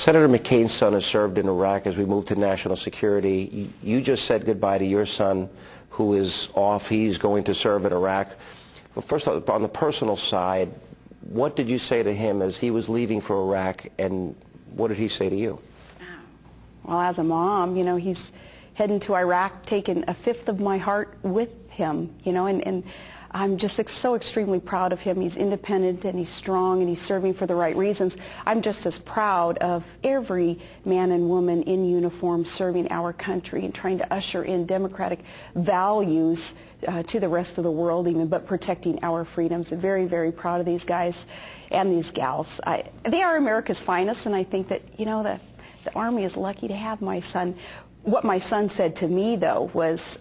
Senator McCain's son has served in Iraq as we move to national security. You just said goodbye to your son, who is off. He's going to serve in Iraq. Well, first, on the personal side, what did you say to him as he was leaving for Iraq, and what did he say to you? Well, as a mom, you know, he's heading to Iraq, taking a fifth of my heart with him, you know, and I'm just so extremely proud of him. He's independent and he's strong and he's serving for the right reasons. I'm just as proud of every man and woman in uniform serving our country and trying to usher in democratic values to the rest of the world, even, but protecting our freedoms. I'm very, very proud of these guys and these gals. They are America's finest, and I think that, you know, the Army is lucky to have my son. What my son said to me, though, was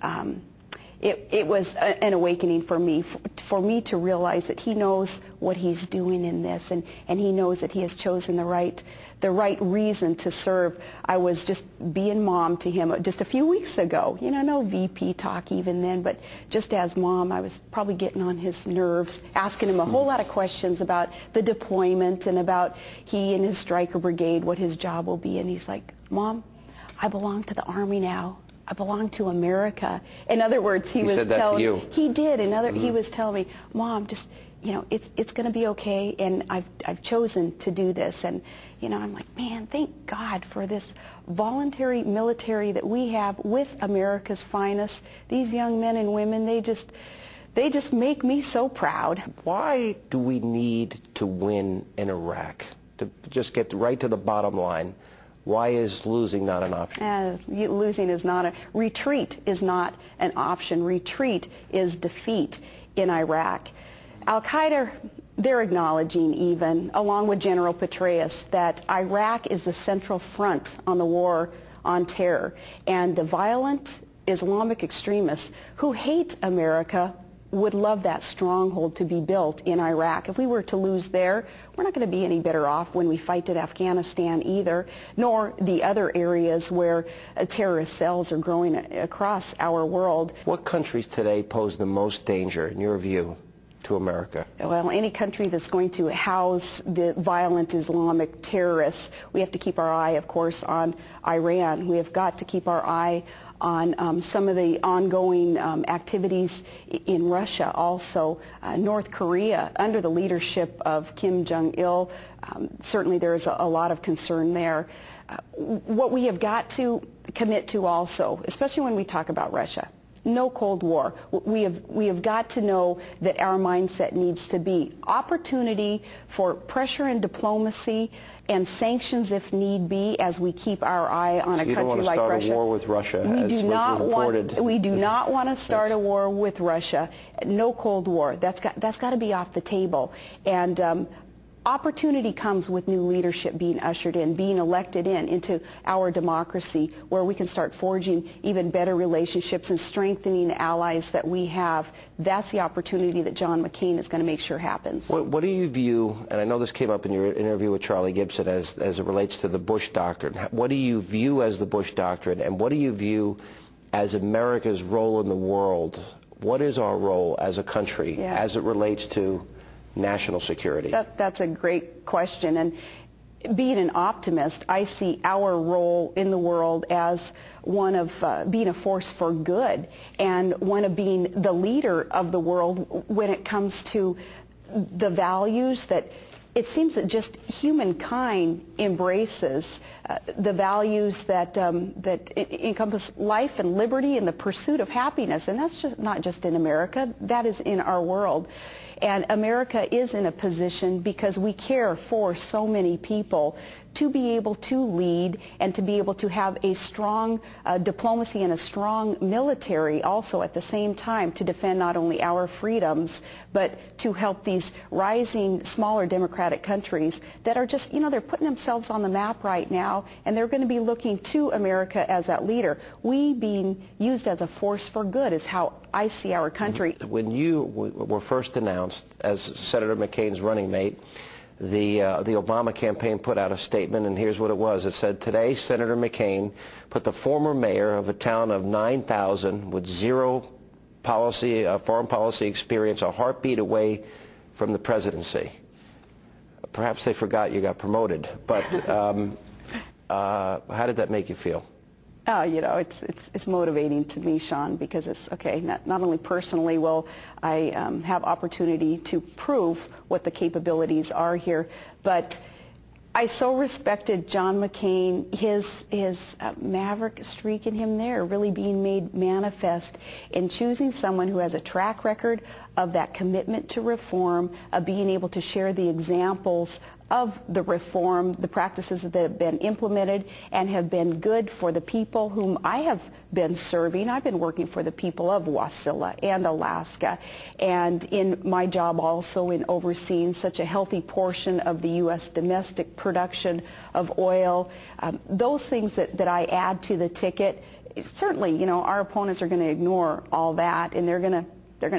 it was an awakening for me to realize that he knows what he's doing in this, and he knows that he has chosen the right reason to serve. I was just being mom to him just a few weeks ago. You know, no VP talk even then, but just as mom, I was probably getting on his nerves, asking him a whole lot of questions about the deployment and about he and his Stryker Brigade, what his job will be. And he's like, "Mom, I belong to the Army now. I belong to America." In other words, he was said that telling to you. He did. He was telling me, "Mom, just, you know, it's going to be okay, and I've chosen to do this." And you know, I'm like, man, thank God for this voluntary military that we have with America's finest. These young men and women, they just make me so proud. Why do we need to win in Iraq? To just get right to the bottom line, why is losing not an option? Losing is not a... Retreat is not an option. Retreat is defeat in Iraq. Al-Qaeda, they're acknowledging even, along with General Petraeus, that Iraq is the central front on the war on terror. And the violent Islamic extremists who hate America would love that stronghold to be built in Iraq. If we were to lose there, we're not going to be any better off when we fight in Afghanistan either, nor the other areas where terrorist cells are growing across our world. What countries today pose the most danger, in your view, to America? Well, any country that's going to house the violent Islamic terrorists. We have to keep our eye, of course, on Iran. We have got to keep our eye on some of the ongoing activities in Russia, also North Korea, under the leadership of Kim Jong-il. Certainly there's a lot of concern there. What we have got to commit to also, especially when we talk about Russia, no Cold War. We have got to know that our mindset needs to be opportunity for pressure and diplomacy and sanctions if need be, as we keep our eye on a country like Russia. You don't want to start a war with Russia, we do not want to start a war with Russia. No Cold War. That's got to be off the table. And opportunity comes with new leadership being ushered in, being elected into our democracy, where we can start forging even better relationships and strengthening the allies that we have. That's the opportunity that John McCain is going to make sure happens. What do you view, and I know this came up in your interview with Charlie Gibson, as it relates to the Bush Doctrine. What do you view as the Bush Doctrine, and what do you view as America's role in the world? What is our role as a country as it relates to national security? That's a great question. And being an optimist, I see our role in the world as one of being a force for good, and one of being the leader of the world when it comes to the values that it seems that just humankind embraces, the values that encompass life and liberty and the pursuit of happiness. And that's just not just in America, that is in our world. And America is in a position, because we care for so many people, to be able to lead and to be able to have a strong diplomacy and a strong military also at the same time, to defend not only our freedoms, but to help these rising, smaller democratic countries that are just, you know, they're putting themselves on the map right now, and they're going to be looking to America as that leader. We being used as a force for good is how I see our country. When you were first announced as Senator McCain's running mate, the Obama campaign put out a statement, and here's what it was. It said, "Today, Senator McCain put the former mayor of a town of 9,000 with zero foreign policy experience a heartbeat away from the presidency." Perhaps they forgot you got promoted, but How did that make you feel? You know, it's motivating to me, Sean, because it's, okay, not only personally will I have opportunity to prove what the capabilities are here, but I so respected John McCain, his maverick streak in him there really being made manifest in choosing someone who has a track record of that commitment to reform, of being able to share the examples of the reform, the practices that have been implemented and have been good for the people whom I have been serving. I've been working for the people of Wasilla and Alaska, and in my job also in overseeing such a healthy portion of the U.S. domestic production of oil. Those things that I add to the ticket, certainly, you know, our opponents are going to ignore all that, and they're going to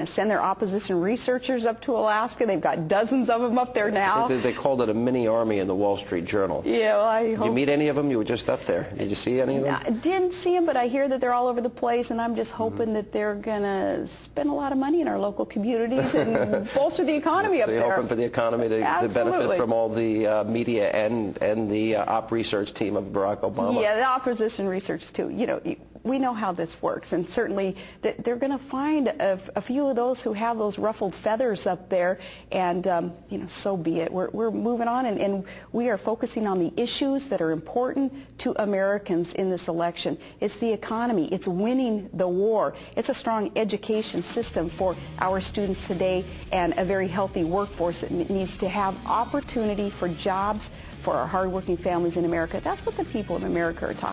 send their opposition researchers up to Alaska. They've got dozens of them up there now. They called it a mini army in the Wall Street Journal. Yeah, well, I hope. Did you meet any of them? You were just up there. Did you see any of them? I didn't see them, but I hear that they're all over the place, and I'm just hoping that they're going to spend a lot of money in our local communities and bolster the economy up there. So you're hoping for the economy to benefit from all the media and the op research team of Barack Obama? Yeah, the opposition research too. You know, we know how this works, and certainly they're going to find a few of those who have those ruffled feathers up there, and you know, so be it. We're moving on, and we are focusing on the issues that are important to Americans in this election. It's the economy. It's winning the war. It's a strong education system for our students today, and a very healthy workforce that needs to have opportunity for jobs for our hardworking families in America. That's what the people of America are talking about.